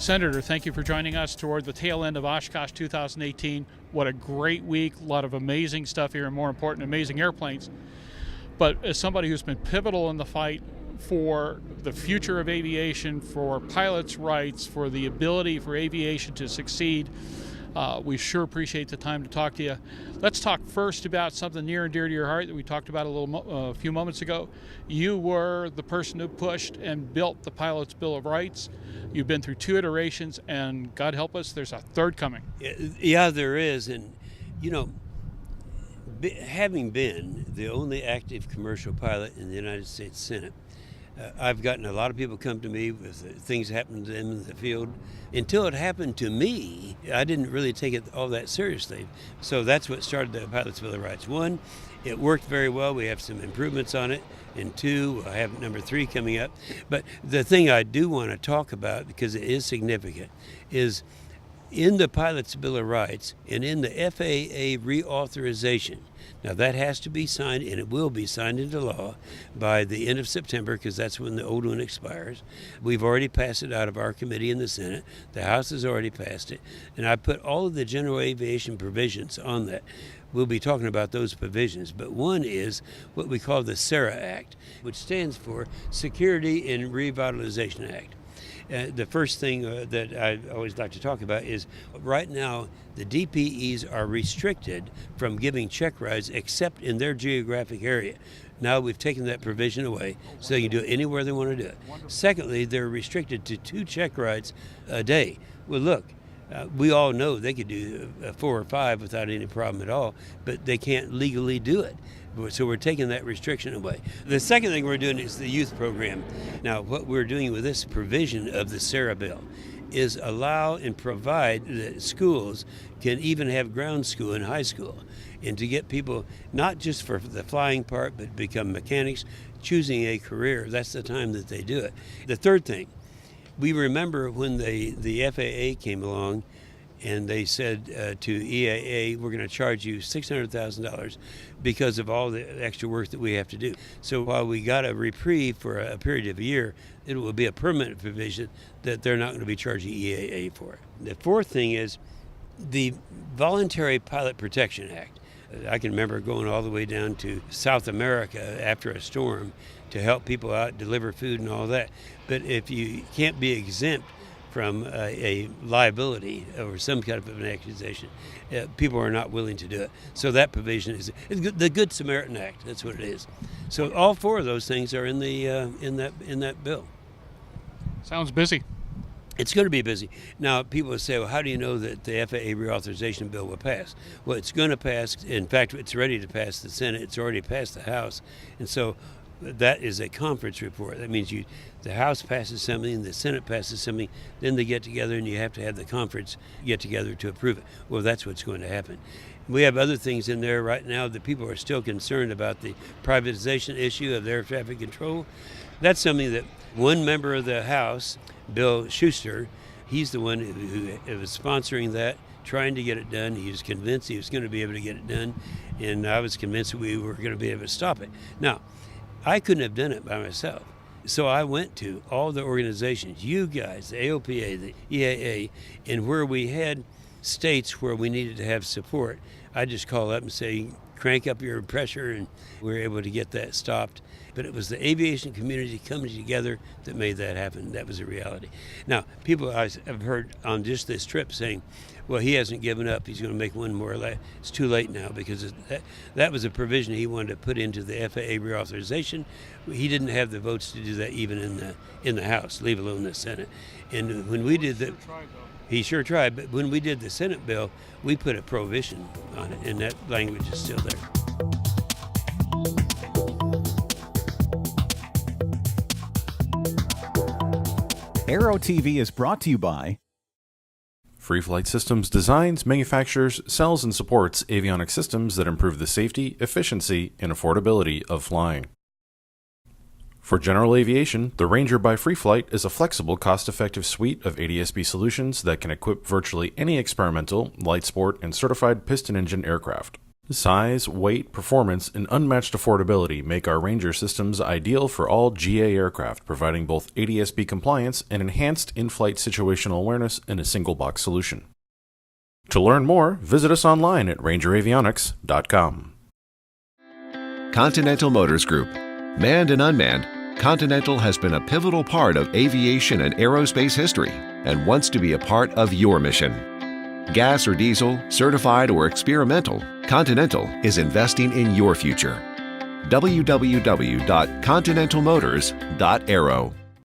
Senator, thank you for joining us toward the tail end of Oshkosh 2018. What a great week, a lot of amazing stuff here, and more important, amazing airplanes. But as somebody who's been pivotal in the fight for the future of aviation, for pilots' rights, for the ability for aviation to succeed, we sure appreciate the time to talk to you. Let's talk first about something near and dear to your heart that we talked about a few moments ago. You were the person who pushed and built the Pilot's Bill of Rights. You've been through 2 iterations, and God help us, there's a 3rd coming. Yeah, there is. And, you know, having been the only active commercial pilot in the United States Senate, I've gotten a lot of people come to me with things happening to them in the field. Until it happened to me, I didn't really take it all that seriously. So that's what started the Pilot's Bill of Rights. 1, it worked very well. We have some improvements on it. And 2, I have number 3 coming up. But the thing I do want to talk about, because it is significant, is in the Pilot's Bill of Rights and in the FAA reauthorization. Now that has to be signed, and it will be signed into law by the end of September, because that's when the old one expires. We've already passed it out of our committee in the Senate. The House has already passed it. And I put all of the general aviation provisions on that. We'll be talking about those provisions, but one is what we call the SARA Act, which stands for Security and Revitalizing Act. The first thing that I always like to talk about is right now the DPEs are restricted from giving check rides except in their geographic area. Now we've taken that provision away, so they can do it anywhere they want to do it. Secondly, they're restricted to 2 check rides a day. Well, look, we all know they could do 4 or 5 without any problem at all, but they can't legally do it. So we're taking that restriction away. The second thing we're doing is the youth program. Now, what we're doing with this provision of the SARA bill is allow and provide that schools can even have ground school and high school, and to get people not just for the flying part, but become mechanics, choosing a career. That's the time that they do it. The third thing, we remember when the FAA came along and they said to EAA, we're going to charge you $600,000 because of all the extra work that we have to do. So while we got a reprieve for a period of a year, it will be a permanent provision that they're not going to be charging EAA for it. The fourth thing is the Voluntary Pilot Protection Act. I can remember going all the way down to South America after a storm to help people out, deliver food and all that. But if you can't be exempt from a liability or some kind of an accusation, people are not willing to do it. So that provision is the Good Samaritan Act. That's what it is. So all 4 of those things are in the in that bill. Sounds busy. It's going to be busy. Now, people will say, well, how do you know that the FAA reauthorization bill will pass? Well, it's going to pass. In fact, it's ready to pass the Senate. It's already passed the House. And so that is a conference report. That means the House passes something, the Senate passes something, then they get together and you have to have the conference get together to approve it. Well, that's what's going to happen. We have other things in there right now that people are still concerned about, the privatization issue of air traffic control. That's something that one member of the House, Bill Schuster, he's the one who was sponsoring that, trying to get it done. He was convinced he was going to be able to get it done, and I was convinced we were going to be able to stop it. Now, I couldn't have done it by myself. So I went to all the organizations, you guys, the AOPA, the EAA, and where we had states where we needed to have support, I just call up and say, crank up your pressure, and we were able to get that stopped. But it was the aviation community coming together that made that happen. That was a reality. Now, people I've heard on just this trip saying, well, he hasn't given up. He's going to make one more. It's too late now, because that was a provision he wanted to put into the FAA reauthorization. He didn't have the votes to do that even in the House, leave alone the Senate. And when we did that, he sure tried. But when we did the Senate bill, we put a prohibition on it, and that language is still there. Aero-TV is brought to you by Free Flight Systems designs, manufactures, sells, and supports avionics systems that improve the safety, efficiency, and affordability of flying. For general aviation, the Ranger by Free Flight is a flexible, cost-effective suite of ADS-B solutions that can equip virtually any experimental, light sport, and certified piston engine aircraft. Size, weight, performance, and unmatched affordability make our Ranger systems ideal for all GA aircraft, providing both ADS-B compliance and enhanced in-flight situational awareness in a single-box solution. To learn more, visit us online at rangeravionics.com. Continental Motors Group. Manned and unmanned, Continental has been a pivotal part of aviation and aerospace history and wants to be a part of your mission. Gas or diesel, certified or experimental, Continental is investing in your future. www.continentalmotors.aero